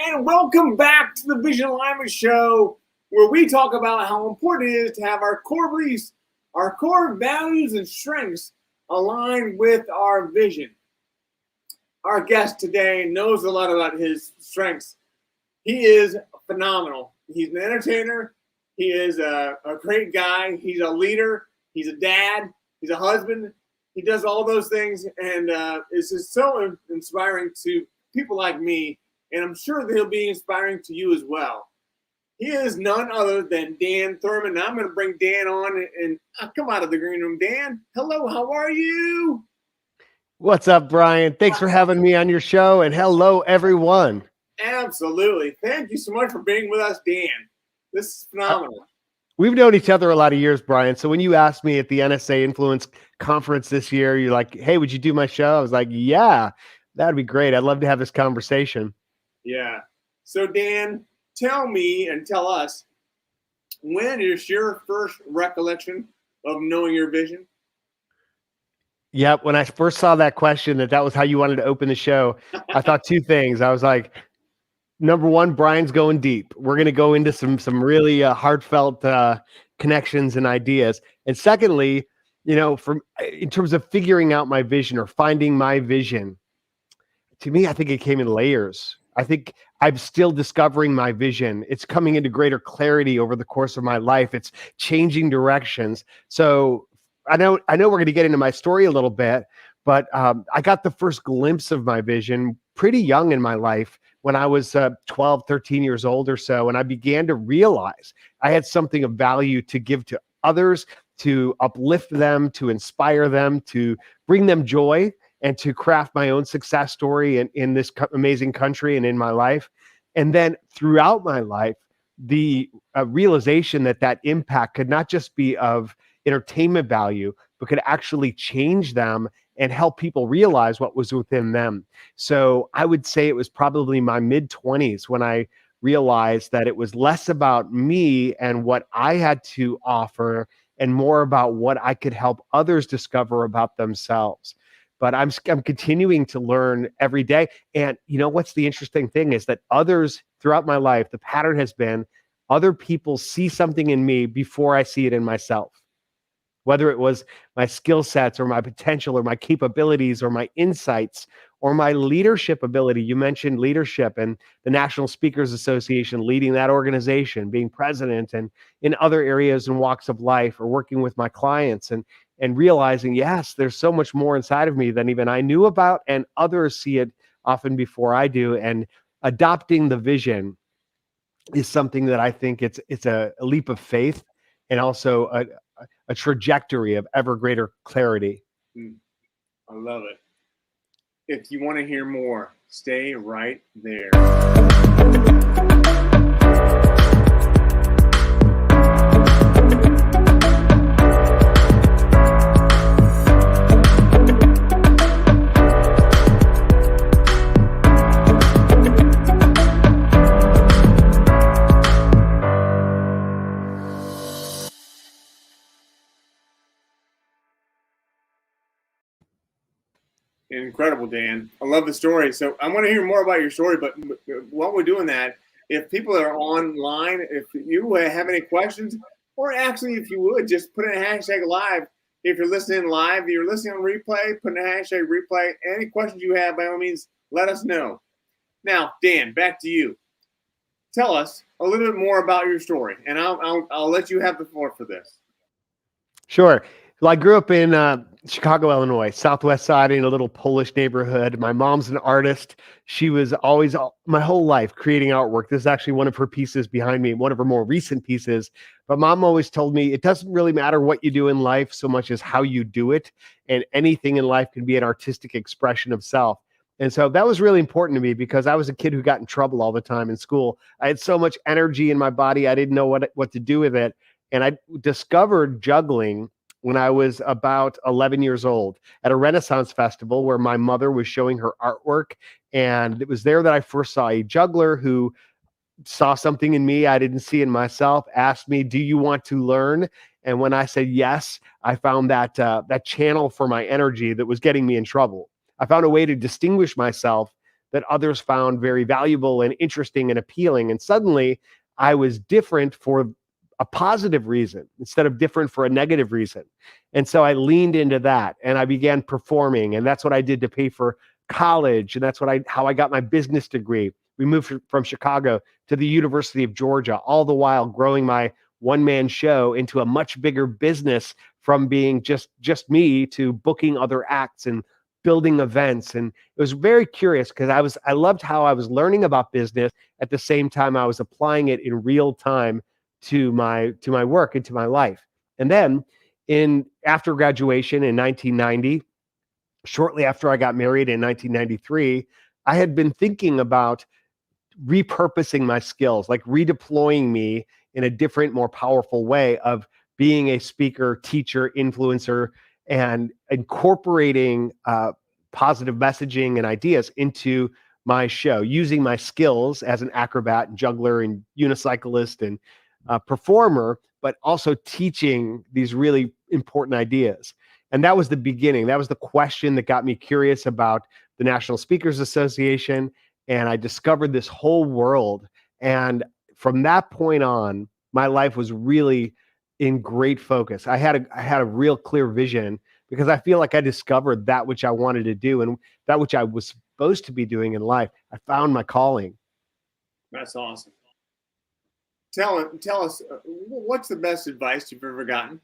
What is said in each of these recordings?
And welcome back to the Vision Alignment Show, where we talk about how important it is to have our core beliefs, our core values and strengths aligned with our vision. Our guest today knows a lot about his strengths. He is phenomenal. He's an entertainer. He is a great guy. He's a leader. He's a dad. He's a husband. He does all those things, and it's just so inspiring to people like me. And I'm sure that he'll be inspiring to you as well. He is none other than Dan Thurmon. Now I'm going to bring Dan on and come out of the green room. Dan, hello, how are you? What's up, Brian? Thanks for having me on your show, and hello, everyone. Absolutely. Thank you so much for being with us, Dan. This is phenomenal. We've known each other a lot of years, Brian. So when you asked me at the NSA Influence Conference this year, you're like, hey, would you do my show? I was like, yeah, that'd be great. I'd love to have this conversation. Yeah. So, Dan, tell me and tell us, when is your first recollection of knowing your vision? Yep. When I first saw that question, that was how you wanted to open the show, I thought two things. I was like, number one, Brian's going deep. We're going to go into some really heartfelt connections and ideas. And secondly, in terms of figuring out my vision or finding my vision, to me, I think it came in layers. I think I'm still discovering my vision. It's coming into greater clarity over the course of my life. It's changing directions. So I know we're going to get into my story a little bit, but I got the first glimpse of my vision pretty young in my life when I was 12, 13 years old or so. And I began to realize I had something of value to give to others, to uplift them, to inspire them, to bring them joy, and to craft my own success story in this amazing country and in my life. And then throughout my life, the realization that impact could not just be of entertainment value, but could actually change them and help people realize what was within them. So I would say it was probably my mid-20s when I realized that it was less about me and what I had to offer and more about what I could help others discover about themselves. But I'm continuing to learn every day. And what's the interesting thing is that others throughout my life, the pattern has been other people see something in me before I see it in myself. Whether it was my skill sets or my potential or my capabilities or my insights or my leadership ability. You mentioned leadership and the National Speakers Association, leading that organization, being president, and in other areas and walks of life, or working with my clients and realizing, yes, there's so much more inside of me than even I knew about, and others see it often before I do. And adopting the vision is something that I think it's a leap of faith and also a trajectory of ever greater clarity. I love it. If you want to hear more, stay right there. Incredible, Dan. I love the story. So I want to hear more about your story, but while we're doing that, if people are online, if you have any questions, or actually, if you would, just put in a hashtag live. If you're listening live, you're listening on replay, put in a hashtag replay. Any questions you have, by all means, let us know. Now, Dan, back to you. Tell us a little bit more about your story, and I'll let you have the floor for this. Sure. Well, I grew up in Chicago, Illinois, Southwest Side, in a little Polish neighborhood. My mom's an artist. She was always, my whole life, creating artwork. This is actually one of her pieces behind me, one of her more recent pieces. But mom always told me it doesn't really matter what you do in life so much as how you do it. And anything in life can be an artistic expression of self. And so that was really important to me because I was a kid who got in trouble all the time in school. I had so much energy in my body, I didn't know what to do with it. And I discovered juggling when I was about 11 years old at a Renaissance festival where my mother was showing her artwork. And it was there that I first saw a juggler who saw something in me I didn't see in myself, asked me, "Do you want to learn?" And when I said yes, I found that channel for my energy that was getting me in trouble. I found a way to distinguish myself that others found very valuable and interesting and appealing. And suddenly I was different for a positive reason instead of different for a negative reason. And so I leaned into that and I began performing. And that's what I did to pay for college. And that's how I got my business degree. We moved from Chicago to the University of Georgia, all the while growing my one-man show into a much bigger business, from being just me to booking other acts and building events. And it was very curious because I loved how I was learning about business at the same time I was applying it in real time to my work and to my life. And then after graduation in 1990, shortly after I got married in 1993, I had been thinking about repurposing my skills, like redeploying me in a different, more powerful way of being a speaker, teacher, influencer, and incorporating positive messaging and ideas into my show, using my skills as an acrobat and juggler and unicyclist and performer, but also teaching these really important ideas. And that was the beginning. That was the question that got me curious about the National Speakers Association. And I discovered this whole world. And from that point on, my life was really in great focus. I had a real clear vision because I feel like I discovered that which I wanted to do and that which I was supposed to be doing in life. I found my calling. That's awesome. Tell us, what's the best advice you've ever gotten?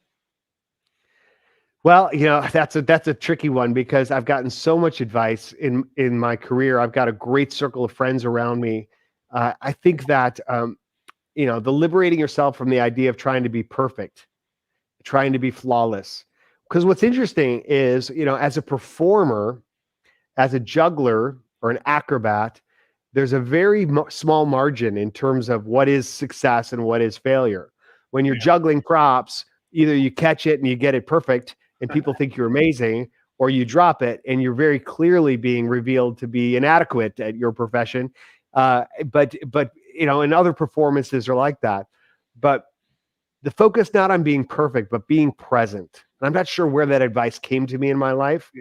Well, that's a tricky one because I've gotten so much advice in my career. I've got a great circle of friends around me. I think that the liberating yourself from the idea of trying to be perfect, trying to be flawless. Because what's interesting is, as a performer, as a juggler or an acrobat, there's a very small margin in terms of what is success and what is failure. When you're juggling props, either you catch it and you get it perfect and people think you're amazing, or you drop it and you're very clearly being revealed to be inadequate at your profession. But in other performances are like that. But the focus not on being perfect, but being present. And I'm not sure where that advice came to me in my life,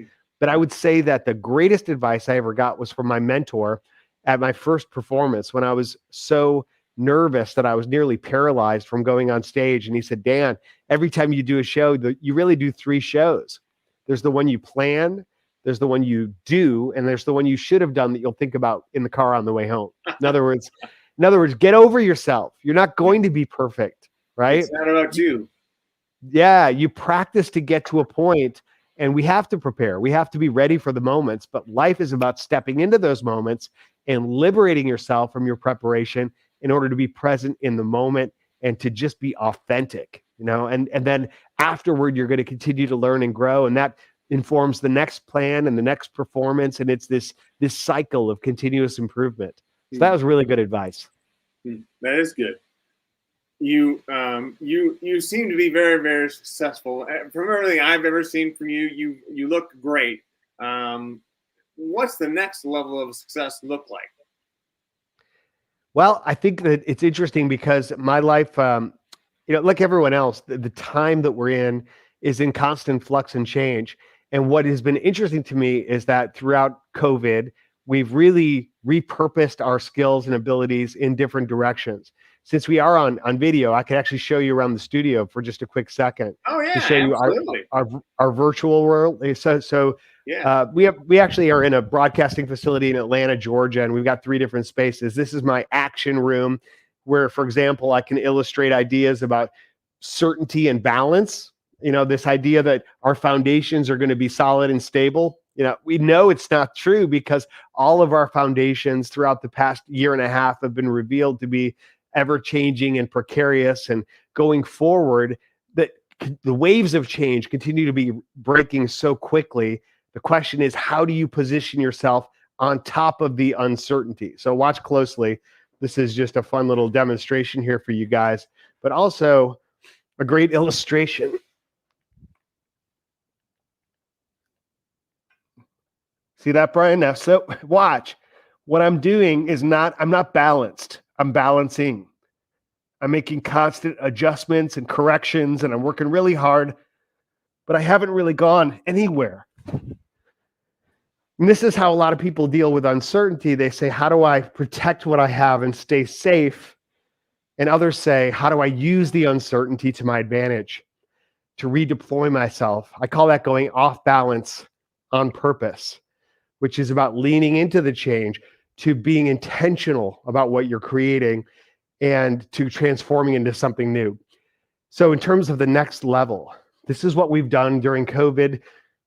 but I would say that the greatest advice I ever got was from my mentor at my first performance when I was so nervous that I was nearly paralyzed from going on stage. And he said, "Dan, every time you do a show, you really do 3 shows. There's the one you plan, there's the one you do, and there's the one you should have done that you'll think about in the car on the way home." In other words, get over yourself. You're not going to be perfect, right? It's not about you. Yeah, you practice to get to a point, and we have to prepare. We have to be ready for the moments, but life is about stepping into those moments and liberating yourself from your preparation in order to be present in the moment and to just be authentic, and then afterward, you're going to continue to learn and grow. And that informs the next plan and the next performance. And it's this cycle of continuous improvement. So that was really good advice. That is good. You seem to be very, very successful. From everything I've ever seen from you, you look great. What's the next level of success look like? Well, I think that it's interesting because my life, like everyone else, the time that we're in is in constant flux and change. And what has been interesting to me is that throughout COVID, we've really repurposed our skills and abilities in different directions. Since we are on video, I could actually show you around the studio for just a quick second. Oh yeah, to show absolutely. you our virtual world. So Yeah. We actually are in a broadcasting facility in Atlanta, Georgia, and we've got 3 different spaces. This is my action room where, for example, I can illustrate ideas about certainty and balance. This idea that our foundations are going to be solid and stable. We know it's not true because all of our foundations throughout the past year and a half have been revealed to be ever changing and precarious, and going forward, that the waves of change continue to be breaking so quickly. The question is, how do you position yourself on top of the uncertainty? So watch closely. This is just a fun little demonstration here for you guys, but also a great illustration. See that, Brian? Now, so watch. What I'm doing is I'm not balanced. I'm balancing. I'm making constant adjustments and corrections, and I'm working really hard, but I haven't really gone anywhere. And this is how a lot of people deal with uncertainty. They say, how do I protect what I have and stay safe? And others say, how do I use the uncertainty to my advantage, to redeploy myself? I call that going off balance on purpose, which is about leaning into the change, to being intentional about what you're creating, and to transforming into something new. So in terms of the next level, this is what we've done during COVID.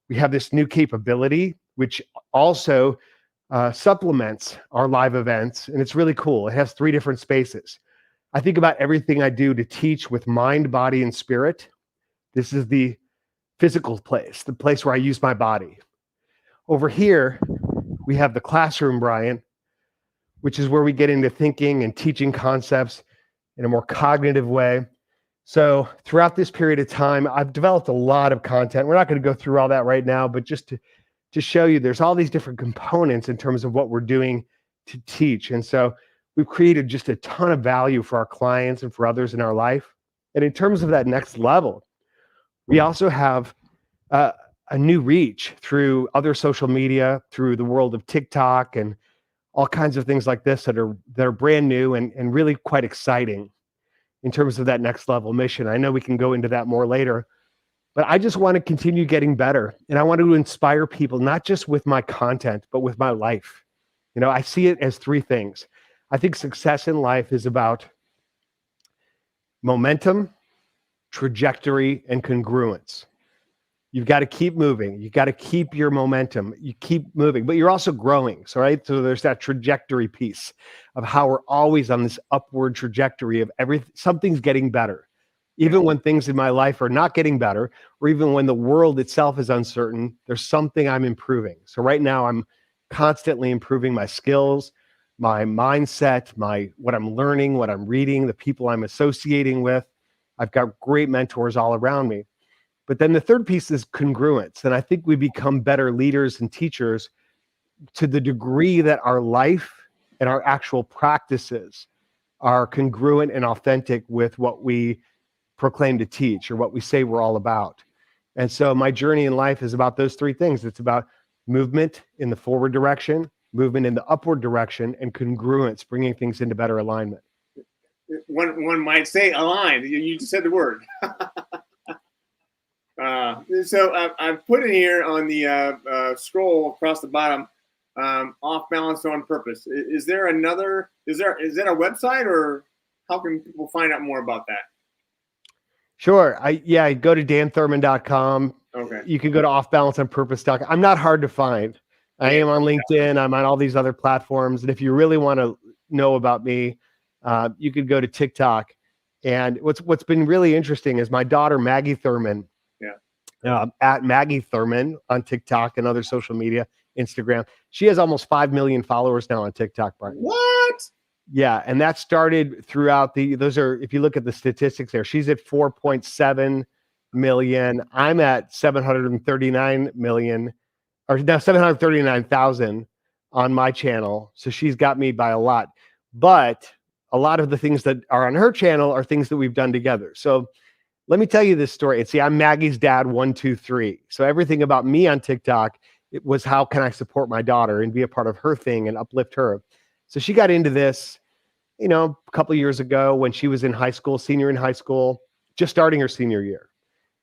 We have this new capability, which also supplements our live events, and it's really cool. It has 3 different spaces. I think about everything I do to teach with mind, body, and spirit. This is the physical place, the place where I use my body. Over here, we have the classroom, Brian, which is where we get into thinking and teaching concepts in a more cognitive way. So throughout this period of time, I've developed a lot of content. We're not going to go through all that right now, but just to show you, there's all these different components in terms of what we're doing to teach. And so we've created just a ton of value for our clients and for others in our life. And in terms of that next level, we also have a new reach through other social media, through the world of TikTok and all kinds of things like this that are brand new and really quite exciting in terms of that next level mission. I know we can go into that more later, but I just want to continue getting better. And I want to inspire people, not just with my content, but with my life. I see it as 3 things. I think success in life is about momentum, trajectory, and congruence. You've got to keep moving. You got to keep your momentum. You keep moving, but you're also growing. So there's that trajectory piece of how we're always on this upward trajectory of something's getting better. Even when things in my life are not getting better, or even when the world itself is uncertain, there's something I'm improving. So right now I'm constantly improving my skills, my mindset, what I'm learning, what I'm reading, the people I'm associating with. I've got great mentors all around me. But then the third piece is congruence. And I think we become better leaders and teachers to the degree that our life and our actual practices are congruent and authentic with what we proclaim to teach or what we say we're all about. And so my journey in life is about those 3 things. It's about movement in the forward direction, movement in the upward direction, and congruence, bringing things into better alignment. One might say aligned. You just said the word. So I've put in here on the scroll across the bottom, off balance on purpose. Is there a website, or how can people find out more about that? Sure. I go to danthurmon.com. Okay. You can go to offbalanceonpurpose.com. I'm not hard to find. I am on LinkedIn. I'm on all these other platforms. And if you really want to know about me, you could go to TikTok. And what's been really interesting is my daughter, Maggie Thurmon, at Maggie Thurmon on TikTok and other social media, Instagram. She has almost 5 million followers now on TikTok, Brian. What? Yeah, and that started throughout if you look at the statistics there, she's at 4.7 million. I'm at 739 million, or now 739,000 on my channel. So she's got me by a lot. But a lot of the things that are on her channel are things that we've done together. So let me tell you this story. And see, I'm Maggie's dad, 1, 2, 3. So everything about me on TikTok, it was how can I support my daughter and be a part of her thing and uplift her. So she got into this, a couple of years ago when she was in high school, senior in high school, just starting her senior year.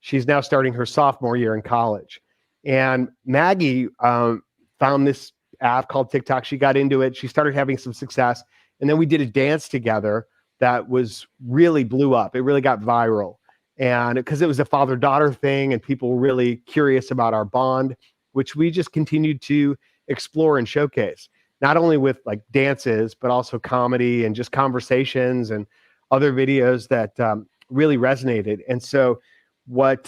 She's now starting her sophomore year in college. And Maggie found this app called TikTok. She got into it. She started having some success. And then we did a dance together that was really blew up. It really got viral. And because it was a father-daughter thing and people were really curious about our bond, which we just continued to explore and showcase, not only with like dances, but also comedy and just conversations and other videos that really resonated. And so what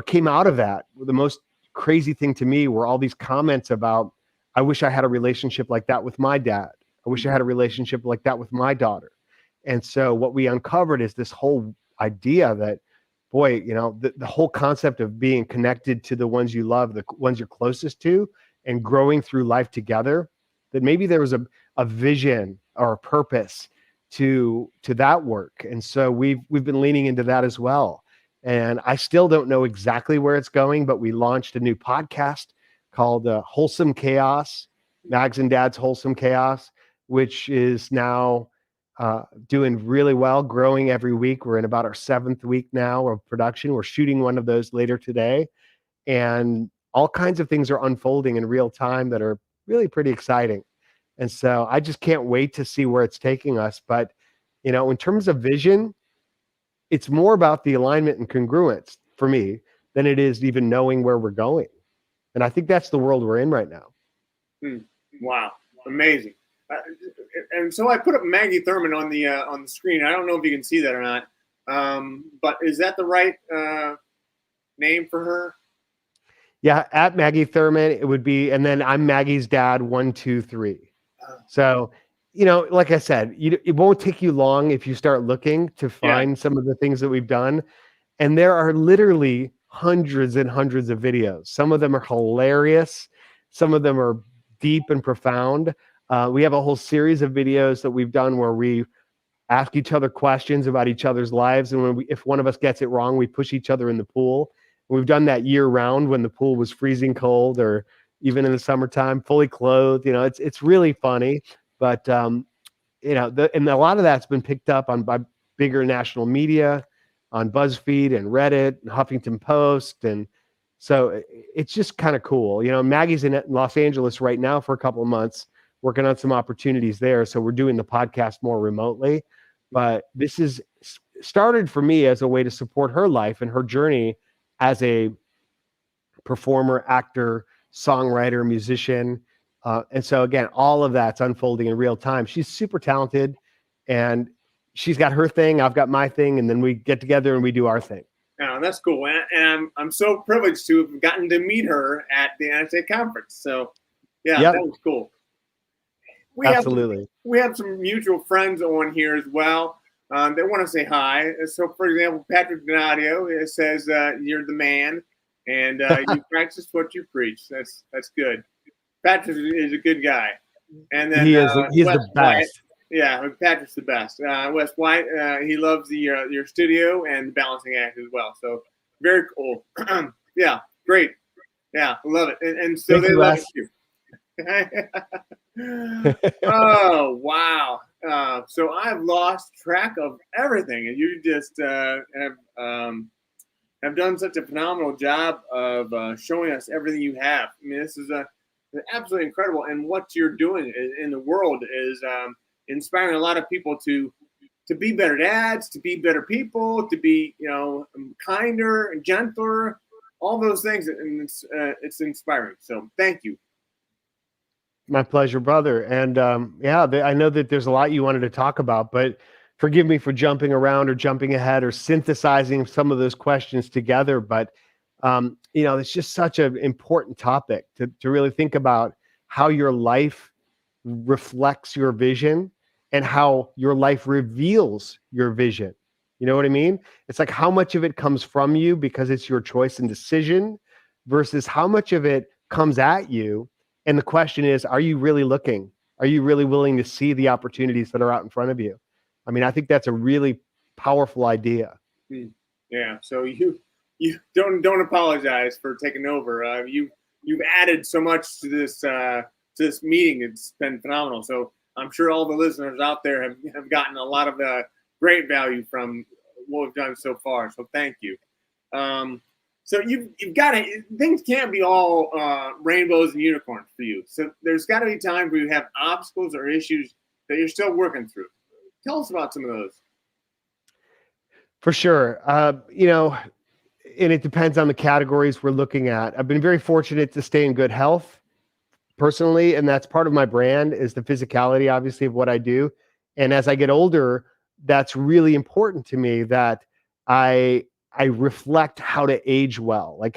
came out of that, the most crazy thing to me were all these comments about, I wish I had a relationship like that with my dad. I wish I had a relationship like that with my daughter. And so what we uncovered is this whole idea that, boy, you know, the whole concept of being connected to the ones you love, the ones you're closest to, and growing through life together, that maybe there was a vision or a purpose to that work. And so we've been leaning into that as well. And I still don't know exactly where it's going, but we launched a new podcast called Wholesome Chaos, Mags and Dad's Wholesome Chaos, which is now doing really well, growing every week. We're in about our 7th week now of production. We're shooting one of those later today. And all kinds of things are unfolding in real time that are really pretty exciting. And so I just can't wait to see where it's taking us. But, you know, in terms of vision, it's more about the alignment and congruence for me than it is even knowing where we're going. And I think that's the world we're in right now. Wow. Amazing. And so I put up Maggie Thurmon on the screen. I don't know if you can see that or not. But is that the right name for her? Yeah, at Maggie Thurmon, it would be, and then I'm Maggie's dad, 1, 2, 3. So, you know, like I said, it won't take you long if you start looking to find some of the things that we've done. And there are literally hundreds and hundreds of videos. Some of them are hilarious. Some of them are deep and profound. We have a whole series of videos that we've done where we ask each other questions about each other's lives. And if one of us gets it wrong, we push each other in the pool. We've done that year round when the pool was freezing cold, or even in the summertime, fully clothed. You know, it's really funny. But you know, and a lot of that's been picked up by bigger national media, on BuzzFeed and Reddit and Huffington Post, and so it's just kind of cool. You know, Maggie's in Los Angeles right now for a couple of months, working on some opportunities there. So we're doing the podcast more remotely. But this is started for me as a way to support her life and her journey as a performer, actor, songwriter, musician. And so again, all of that's unfolding in real time. She's super talented, and she's got her thing, I've got my thing, and then we get together and we do our thing. Oh, that's cool. And I'm so privileged to have gotten to meet her at the NSA conference. So yeah, that was cool. Absolutely. We have some mutual friends on here as well. They want to say hi. So, for example, Patrick Donadio says you're the man, and you practice what you preach. That's good. Patrick is a good guy, and then he's the best. White, yeah, Patrick's the best. Wes White, he loves your studio and the balancing act as well. So very cool. Yeah, great. Yeah, love it. And so Thank they you, love Wes. you. Oh wow! So I've lost track of everything, and you just have done such a phenomenal job of showing us everything you have. I mean, this is absolutely incredible, and what you're doing in the world is inspiring a lot of people to be better dads, to be better people, to be kinder and gentler, all those things, and it's inspiring. So thank you. My pleasure, brother. And I know that there's a lot you wanted to talk about, but forgive me for jumping around or jumping ahead or synthesizing some of those questions together. But, it's just such an important topic to really think about how your life reflects your vision and how your life reveals your vision. You know what I mean? It's like how much of it comes from you because it's your choice and decision versus how much of it comes at you. And the question is, are you really looking? Are you really willing to see the opportunities that are out in front of you? I mean, I think that's a really powerful idea. Yeah. So you don't apologize for taking over. You've added so much to this meeting. It's been phenomenal. So I'm sure all the listeners out there have gotten a lot of great value from what we've done so far. So thank you. So you've got to, things can't be all rainbows and unicorns for you. So there's got to be times where you have obstacles or issues that you're still working through. Tell us about some of those. For sure. And it depends on the categories we're looking at. I've been very fortunate to stay in good health personally, and that's part of my brand is the physicality, obviously, of what I do. And as I get older, that's really important to me that I reflect how to age well. Like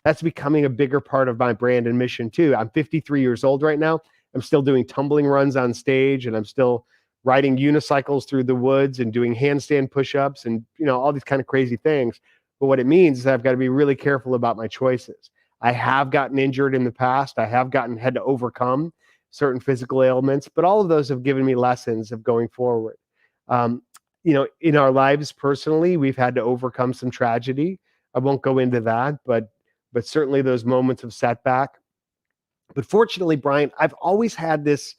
that's becoming a bigger part of my brand and mission too. I'm 53 years old right now. I'm still doing tumbling runs on stage, and I'm still riding unicycles through the woods and doing handstand push-ups and all these kind of crazy things. But what it means is I've got to be really careful about my choices. I have gotten injured in the past. I have had to overcome certain physical ailments, but all of those have given me lessons of going forward. In our lives personally, we've had to overcome some tragedy. I won't go into that, but certainly those moments of setback. But fortunately, Brian, I've always had this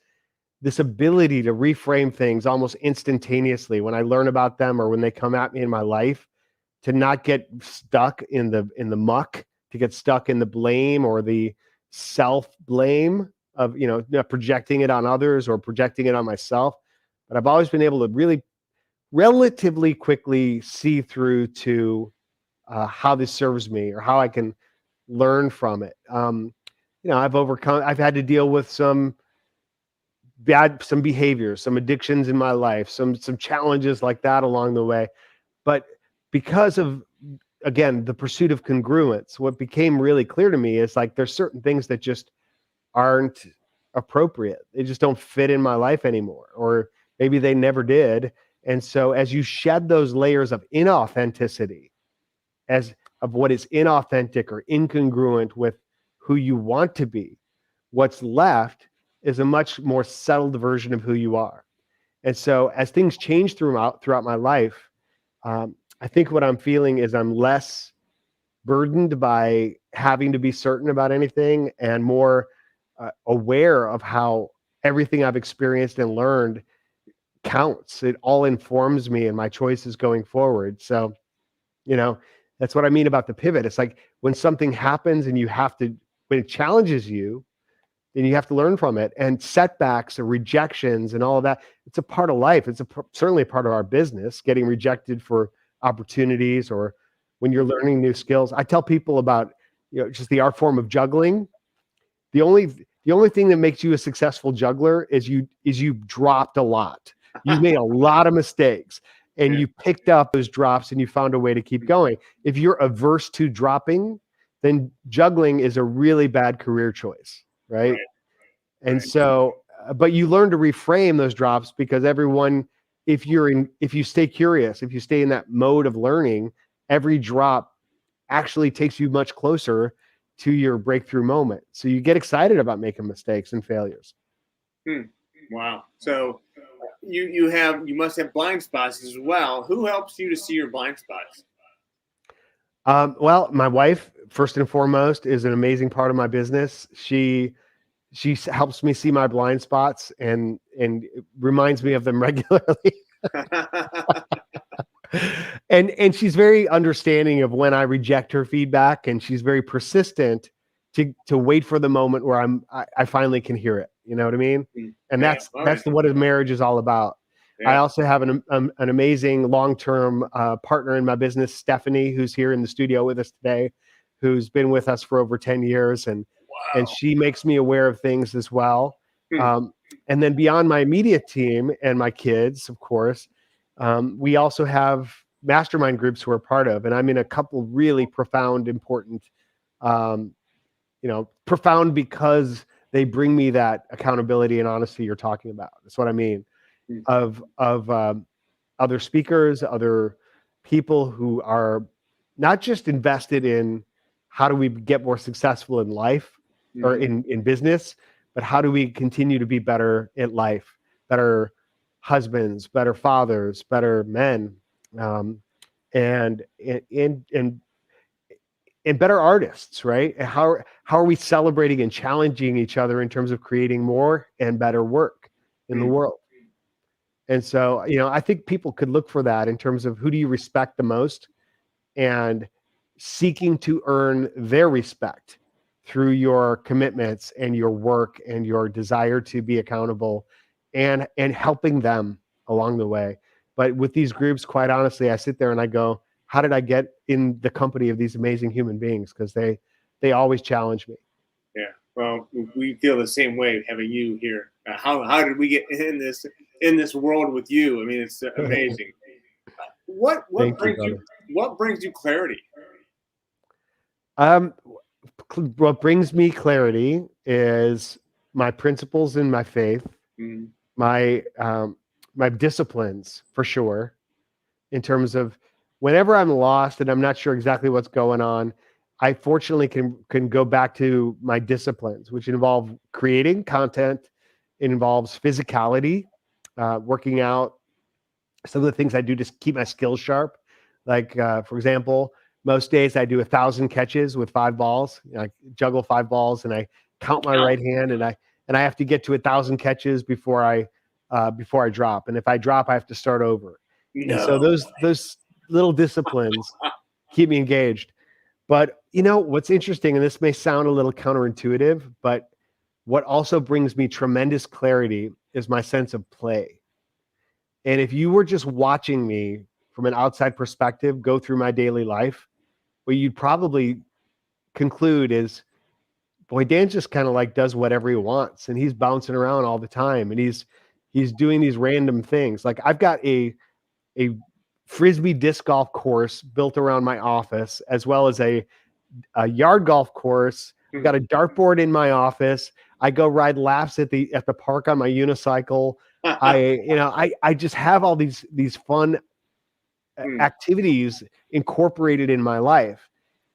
ability to reframe things almost instantaneously when I learn about them or when they come at me in my life, to not get stuck in the muck, to get stuck in the blame or the self-blame of projecting it on others or projecting it on myself. But I've always been able to really relatively quickly see through to how this serves me or how I can learn from it. I've had to deal with some behaviors, some addictions in my life, some challenges like that along the way. But because of, again, the pursuit of congruence, what became really clear to me is like there's certain things that just aren't appropriate. They just don't fit in my life anymore, or maybe they never did. And so as you shed those layers of inauthenticity, of what is inauthentic or incongruent with who you want to be, what's left is a much more settled version of who you are. And so as things change throughout my life, I think what I'm feeling is I'm less burdened by having to be certain about anything and more aware of how everything I've experienced and learned counts. It all informs me and my choices going forward. So, that's what I mean about the pivot. It's like when something happens and when it challenges you, then you have to learn from it. And setbacks or rejections and all of that, it's a part of life. It's certainly a part of our business, getting rejected for opportunities or when you're learning new skills. I tell people about, just the art form of juggling. The only thing that makes you a successful juggler is you've dropped a lot. You've made a lot of mistakes and you picked up those drops and you found a way to keep going. If you're averse to dropping, then juggling is a really bad career choice, right? And so, but you learn to reframe those drops because if you stay curious, if you stay in that mode of learning, every drop actually takes you much closer to your breakthrough moment. So you get excited about making mistakes and failures. Wow. So you must have blind spots as well. Who helps you to see your blind spots? Well, my wife, first and foremost, is an amazing part of my business. She helps me see my blind spots and reminds me of them regularly. And she's very understanding of when I reject her feedback, and she's very persistent to wait for the moment where I finally can hear it. You know what I mean? And that's what a marriage is all about. Yeah. I also have an amazing long-term partner in my business, Stephanie, who's here in the studio with us today, who's been with us for over 10 years. And she makes me aware of things as well. And then beyond my immediate team and my kids, of course, we also have mastermind groups we're part of. And I'm in a couple really profound, important, profound because they bring me that accountability and honesty you're talking about. That's what I mean. Of other speakers, other people who are not just invested in how do we get more successful in life or in business, but how do we continue to be better at life, better husbands, better fathers, better men, and better artists, right? And how are we celebrating and challenging each other in terms of creating more and better work in the world? And so, I think people could look for that in terms of who do you respect the most, and seeking to earn their respect through your commitments and your work and your desire to be accountable and helping them along the way. But with these groups, quite honestly, I sit there and I go, how did I get in the company of these amazing human beings? Because they always challenge me. Yeah. Well, we feel the same way having you here. How did we get in this world with you? I mean, it's amazing. What Thank you, brings you brother. what brings you clarity? Um, what brings me clarity is my principles and my faith, Mm, my disciplines for sure, in terms of whenever I'm lost and I'm not sure exactly what's going on, I fortunately can go back to my disciplines, which involve creating content. It involves physicality, working out, some of the things I do to keep my skills sharp. Like, for example, most days I do 1,000 catches with 5 balls. I juggle 5 balls and I count my right hand, and I have to get to 1,000 catches before I drop. And if I drop, I have to start over. And so no. those little disciplines keep me engaged. But what's interesting, and this may sound a little counterintuitive, but what also brings me tremendous clarity is my sense of play. And if you were just watching me from an outside perspective go through my daily life, what you'd probably conclude is, boy, Dan just kind of like does whatever he wants, and he's bouncing around all the time, and he's doing these random things. Like, I've got a frisbee disc golf course built around my office, as well as a yard golf course. I've got a dartboard in my office. I go ride laps at the park on my unicycle. I just have all these fun activities incorporated in my life.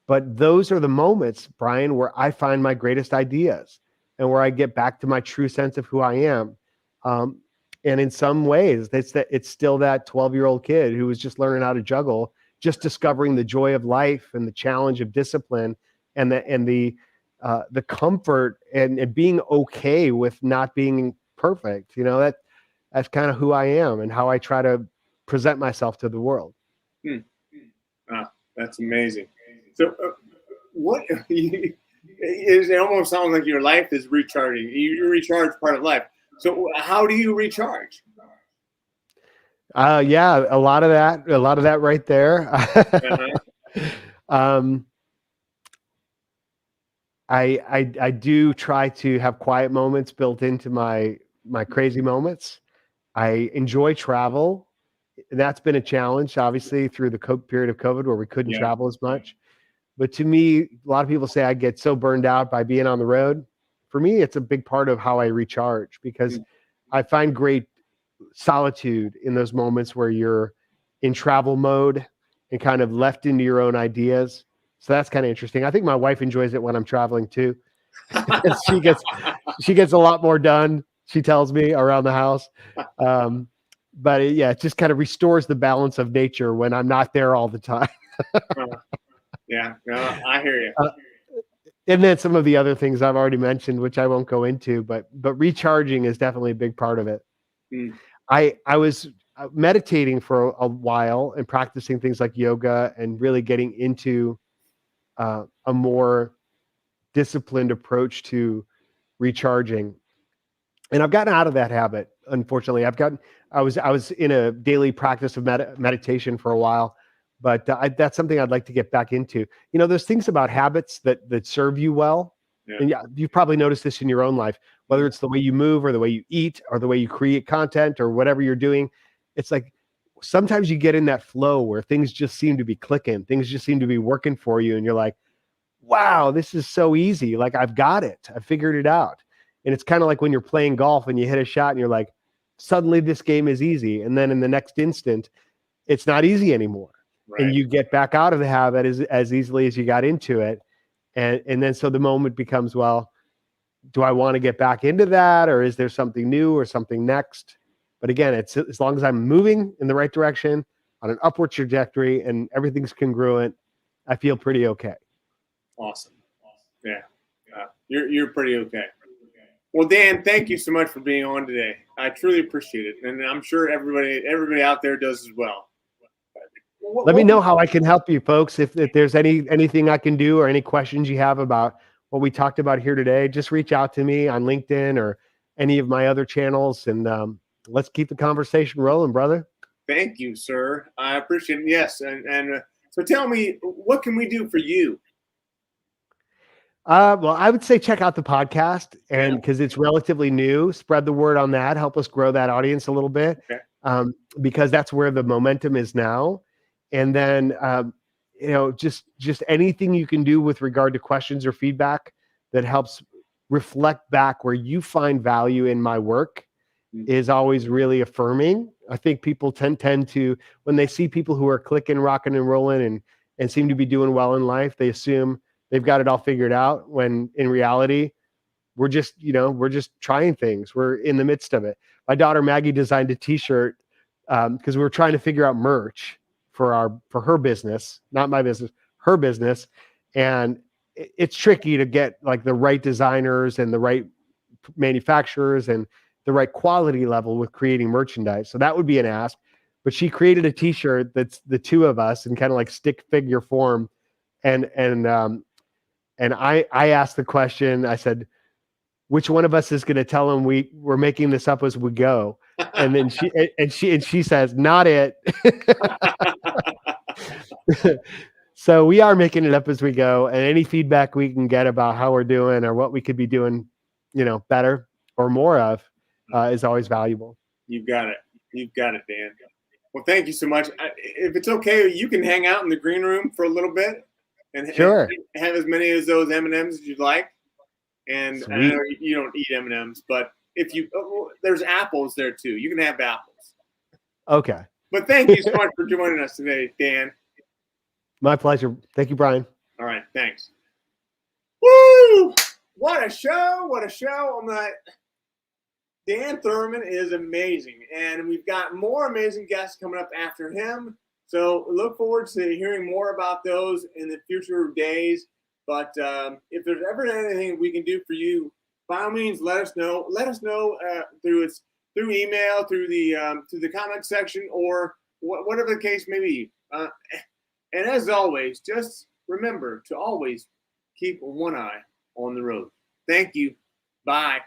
But those are the moments, Brian, where I find my greatest ideas and where I get back to my true sense of who I am. And in some ways, it's still that 12-year-old kid who was just learning how to juggle, just discovering the joy of life and the challenge of discipline and the comfort and being okay with not being perfect. That's kind of who I am and how I try to present myself to the world. That's amazing. So, what it almost sounds like your life is recharging. You recharge part of life. So, how do you recharge? Yeah, a lot of that right there. I do try to have quiet moments built into my crazy moments. I enjoy travel. That's been a challenge, obviously, through the period of COVID where we couldn't travel as much. But to me, a lot of people say I get so burned out by being on the road. For me, it's a big part of how I recharge, because I find great solitude in those moments where you're in travel mode and kind of left into your own ideas. So that's kind of interesting. I think my wife enjoys it when I'm traveling too. she gets a lot more done, she tells me, around the house. But it just kind of restores the balance of nature when I'm not there all the time. Yeah, no, I hear you. And then some of the other things I've already mentioned, which I won't go into, but recharging is definitely a big part of it. I was meditating for a while and practicing things like yoga and really getting into a more disciplined approach to recharging. And I've gotten out of that habit. Unfortunately, I was in a daily practice of meditation for a while, but that's something I'd like to get back into. There's things about habits that serve you well. And you've probably noticed this in your own life, whether it's the way you move or the way you eat or the way you create content or whatever you're doing. It's like sometimes you get in that flow where things just seem to be clicking, things just seem to be working for you, and you're like, wow, this is so easy. Like, I've got it. I figured it out. And it's kind of like when you're playing golf and you hit a shot and you're like, suddenly this game is easy. And then in the next instant, it's not easy anymore. Right. And you get back out of the habit as easily as you got into it. And then so the moment becomes, well, do I want to get back into that? Or is there something new or something next? But again, it's as long as I'm moving in the right direction on an upward trajectory and everything's congruent, I feel pretty okay. Awesome. Yeah. You're pretty okay. Well, Dan, thank you so much for being on today. I truly appreciate it. And I'm sure everybody out there does as well. Let me know how I can help you, folks. If there's anything I can do or any questions you have about what we talked about here today, just reach out to me on LinkedIn or any of my other channels, and let's keep the conversation rolling, brother. Thank you, sir. I appreciate it. Yes, and so tell me, what can we do for you? Well, I would say check out the podcast, and because it's relatively new, spread the word on that. Help us grow that audience a little bit, because that's where the momentum is now. And then, just anything you can do with regard to questions or feedback that helps reflect back where you find value in my work is always really affirming. I think people tend to, when they see people who are clicking, rocking, and rolling and seem to be doing well in life, they assume they've got it all figured out, when in reality, we're just trying things. We're in the midst of it. My daughter Maggie designed a t-shirt because we were trying to figure out merch for her business, not my business, her business. And it's tricky to get like the right designers and the right manufacturers and the right quality level with creating merchandise. So that would be an ask. But she created a t-shirt that's the two of us in kind of like stick figure form. And I asked the question, I said, which one of us is going to tell him we're making this up as we go? And then she says, not it. So we are making it up as we go, and any feedback we can get about how we're doing or what we could be doing, better or more of, is always valuable. You've got it. You've got it, Dan. Well, thank you so much. If it's okay, you can hang out in the green room for a little bit and sure. Have as many of those M&Ms as you'd like. And I know you don't eat M&Ms, but there's apples there too. You can have apples. Okay. But thank you so much for joining us today, Dan. My pleasure. Thank you, Brian. All right. Thanks. Woo! What a show. What a show. Dan Thurmon is amazing. And we've got more amazing guests coming up after him. So look forward to hearing more about those in the future days. But if there's ever anything we can do for you, by all means, let us know. Let us know through email, through the comment section, or whatever the case may be. And as always, just remember to always keep one eye on the road. Thank you. Bye.